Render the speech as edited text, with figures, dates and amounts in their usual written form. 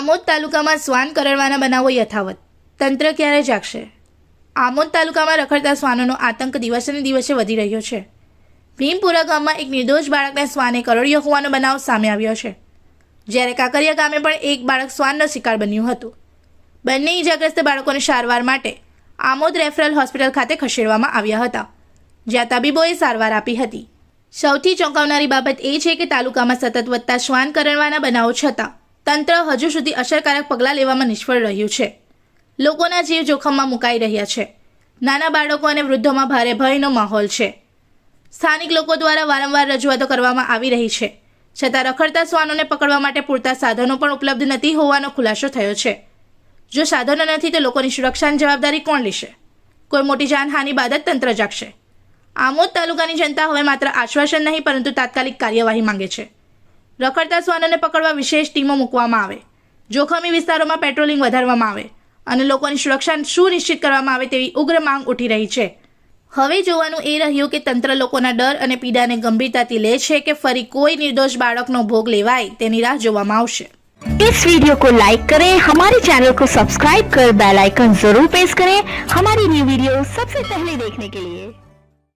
આમોદ તાલુકામાં શ્વાન કરડવાના બનાવો યથાવત. તંત્ર ક્યારે જાગશે? આમોદ તાલુકામાં રખડતા શ્વાનોનો આતંક દિવસે ને દિવસે વધી રહ્યો છે. ભીમપુરા ગામમાં એક નિર્દોષ બાળકને શ્વાને કરડ્યો હોવાનો બનાવ સામે આવ્યો છે, જ્યારે કાકરિયા ગામે પણ એક બાળક શ્વાનનો શિકાર બન્યું હતું. બંને ઇજાગ્રસ્ત બાળકોને સારવાર માટે આમોદ રેફરલ હોસ્પિટલ ખાતે ખસેડવામાં આવ્યા હતા, જ્યાં તબીબોએ સારવાર આપી હતી. સૌથી ચોંકાવનારી બાબત એ છે કે તાલુકામાં સતત વધતા શ્વાન કરડવાના બનાવો છતાં તંત્ર હજુ સુધી અસરકારક પગલાં લેવામાં નિષ્ફળ રહ્યું છે. લોકોના જીવ જોખમમાં મુકાઈ રહ્યા છે. નાના બાળકો અને વૃદ્ધોમાં ભારે ભયનો માહોલ છે. સ્થાનિક લોકો દ્વારા વારંવાર રજૂઆતો કરવામાં આવી રહી છે, છતાં રખડતા શ્વાનોને પકડવા માટે પૂરતા સાધનો પણ ઉપલબ્ધ નથી હોવાનો ખુલાસો થયો છે. જો સાધનો નથી તો લોકોની સુરક્ષાની જવાબદારી કોણ લેશે? કોઈ મોટી જાનહાનિ બાદ જ તંત્ર જાગશે. આમોદ તાલુકાની જનતા હવે માત્ર આશ્વાસન નહીં પરંતુ તાત્કાલિક કાર્યવાહી માંગે છે. રખડતા શ્વાનોને પકડવા વિશેષ ટીમો મૂકવામાં આવે, જોખમી વિસ્તારોમાં પેટ્રોલિંગ વધારવામાં આવે અને લોકોની સુરક્ષા સુનિશ્ચિત કરવામાં આવે તેવી ઉગ્ર માંગ ઉઠી રહી છે. હવે જોવાનું એ રહ્યું કે તંત્ર લોકોના ડર અને પીડાને ગંભીરતાથી લે છે કે ફરી કોઈ નિર્દોષ બાળકનો ભોગ લેવાય તેની રાહ જોવામાં આવશે. इस वीडियो को लाइक करें, हमारे चैनल को सब्सक्राइब कर बेल आइकन जरूर प्रेस करें हमारी न्यू वीडियो सबसे पहले देखने के लिए।